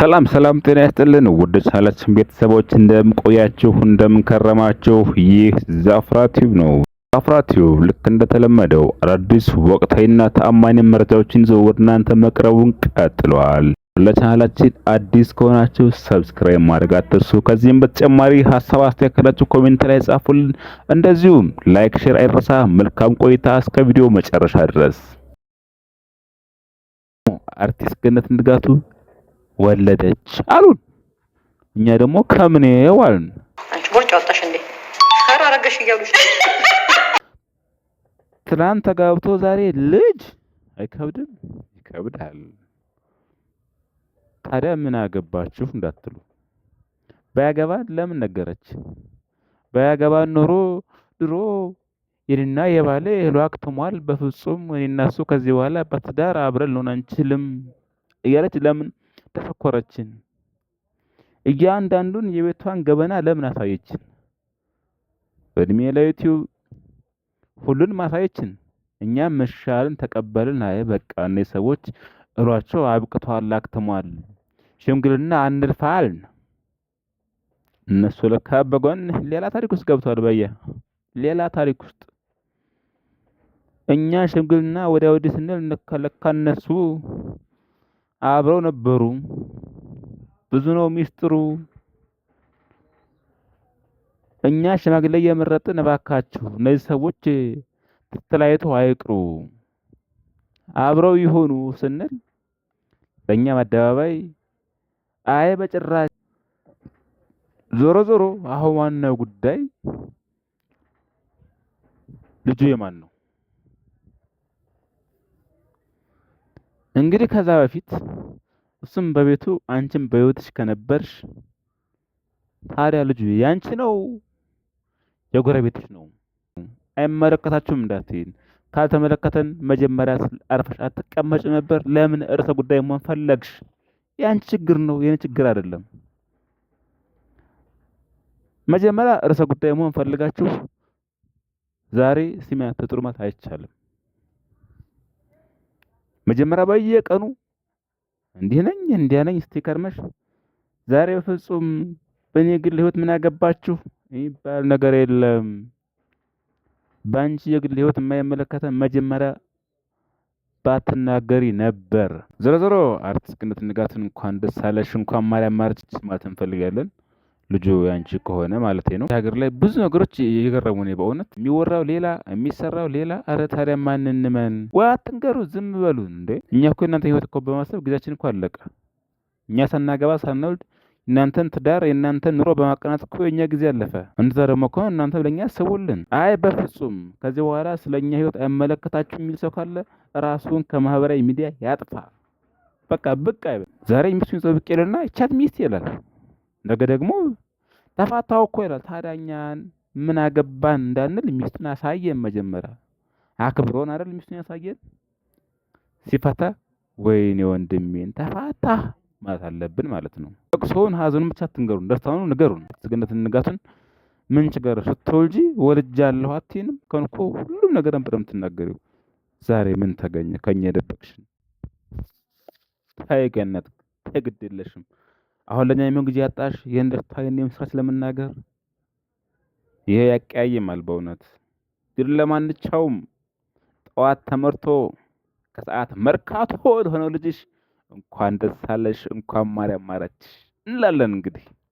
ሰላም ጤና ይስጥልን ውድ ቻናላችን ቤተሰቦች እንደምቆያችሁ እንደምከረማችሁ ይህ ዛፍራ ቲዩብ ነው። ዛፍራ ቲዩብ ልክ እንደተለመደው አዳዲስ ወቅታዊና ተአማኒ መረጃዎችን ይዞ ወደ እናንተ መቅረቡን ቀጥሏል። ለቻናላችን አዲስ ከሆናችሁ ሰብስክራይብ ማድረግ አትርሱ። ከዚህም በተጨማሪ ሐሳብ አስተያየት ካላችሁ ኮሜንት ላይ ጻፉልን። እንደዚሁም ላይክ ሼር አይረሳ። መልካም ቆይታ እስከ ቪዲዮ መጨረሻ ድረስ። አርቲስት ገነት ንጋቱ ወለደች አሉን። እኛ ደግሞ ከምኔው አሉን። አንቺ ቦርጭ አወጣሽ እንዴ? ሸር አረገሽ እያሉሽ ትናንት ተጋብቶ ዛሬ ልጅ አይከብድም? ይከብዳል። ታዲያ ምን አገባችሁ እንዳትሉ፣ ባያገባን ለምን ነገረች? ባያገባን ኖሮ ድሮ የኔና የባሌ እህሉ አክትሟል፣ በፍጹም እኔና እሱ ከዚህ በኋላ በትዳር አብረን ልሆን አንችልም እያለች ለምን ተፈኮረችን? እያንዳንዱን የቤቷን ገበና ለምን አሳየችን? በእድሜ ለዩቲዩብ ሁሉን ማሳየችን። እኛም መሻልን ተቀበልን። አይ በቃ እነዚህ ሰዎች እሯቸው አብቅቷል፣ አክትሟል፣ ሽምግልና አንልፋልን። እነሱ ለካ በጎን ሌላ ታሪክ ውስጥ ገብተዋል። ሌላ ታሪክ ውስጥ እኛ ሽምግልና ወዲያ ወዲህ ስንል ለካ እነሱ አብረው ነበሩ። ብዙ ነው ሚስጥሩ። እኛ ሽማግሌ እየመረጥን እባካችሁ እነዚህ ሰዎች ተለያይተው አይቅሩ አብረው ይሆኑ ስንል በእኛም አደባባይ አይ በጭራሽ። ዞሮ ዞሮ አሁን ዋናው ጉዳይ ልጁ የማን ነው? እንግዲህ ከዛ በፊት እሱም በቤቱ አንቺም በህይወትሽ ከነበርሽ ታዲያ ልጁ ያንቺ ነው የጎረቤትሽ ነው? አይመለከታችሁም እንዳትይን። ካልተመለከተን መጀመሪያ አርፈሽ አትቀመጭ ነበር? ለምን ርዕሰ ጉዳይ መሆን ፈለግሽ? ያንቺ ችግር ነው የኔ ችግር አይደለም። መጀመሪያ ርዕሰ ጉዳይ መሆን ፈልጋችሁ ዛሬ ሲሚያ ተጥሩማት አይቻልም። መጀመሪያ በየቀኑ እንዲህ ነኝ እንዲያ ነኝ ስቲከርመሽ ዛሬ በፍጹም በእኔ ግል ህይወት ምን አገባችሁ የሚባል ነገር የለም። ባንቺ የግል ህይወት የማይመለከተን መጀመሪያ ባትናገሪ ነበር። ዞሮ አርቲስት ገነት ንጋቱን እንኳን ደስ አለሽ፣ እንኳን ማርያም ማረችሽ ማለት እንፈልጋለን። ልጁ ያንቺ ከሆነ ማለት ነው። ሀገር ላይ ብዙ ነገሮች እየገረሙኝ በእውነት የሚወራው ሌላ የሚሰራው ሌላ። አረ ታዲያ ማን እንመን? ወይ አትንገሩ፣ ዝም በሉን እንዴ! እኛ እኮ እናንተ ህይወት እኮ በማሰብ ጊዜያችን እኮ አለቀ። እኛ ሳናገባ ሳንወልድ እናንተን ትዳር የእናንተን ኑሮ በማቀናት እኮ የኛ ጊዜ አለፈ። እንደዛ ደግሞ ከሆነ እናንተ ለኛ አስቡልን። አይ በፍጹም ከዚህ በኋላ ስለኛ ህይወት አይመለከታችሁ የሚል ሰው ካለ ራሱን ከማህበራዊ ሚዲያ ያጥፋ። በቃ ብቅ አይበል። ዛሬ ሚስቱን ይዞ ብቅ ይልና ቻት ሚስት ይላል፣ ነገ ደግሞ ተፋታው እኮ ይላል። ታዲያ እኛን ምን አገባን እንዳንል ሚስቱን አሳየን። መጀመሪያ አክብሮን አይደል ሚስቱን ያሳየን። ሲፈታ ወይኔ ወንድሜን ተፋታ ማለት አለብን ማለት ነው። ለቅሶውን ሀዘኑን ብቻ አትንገሩን፣ ደስታውን ንገሩን። ገነት ንጋቱን ምን ችግር ስትወልጂ ወልጃለሁ አትይንም? ከንኮ ሁሉም ነገር ነበር የምትናገሪው። ዛሬ ምን ተገኘ ከኛ የደበቅሽን? ታይ ገነት ግድ የለሽም። አሁን ለኛ የሚሆን ጊዜ ያጣሽ ይሄን ደስታ የኔ ምስራች ለመናገር ይሄ ያቀያይማል በእውነት። ግን ለማንኛውም ጠዋት ተመርቶ ከሰዓት መርካቶ ሆኖ ልጅሽ እንኳን ደስ አለሽ፣ እንኳን ማርያም ማረችሽ እንላለን እንግዲህ።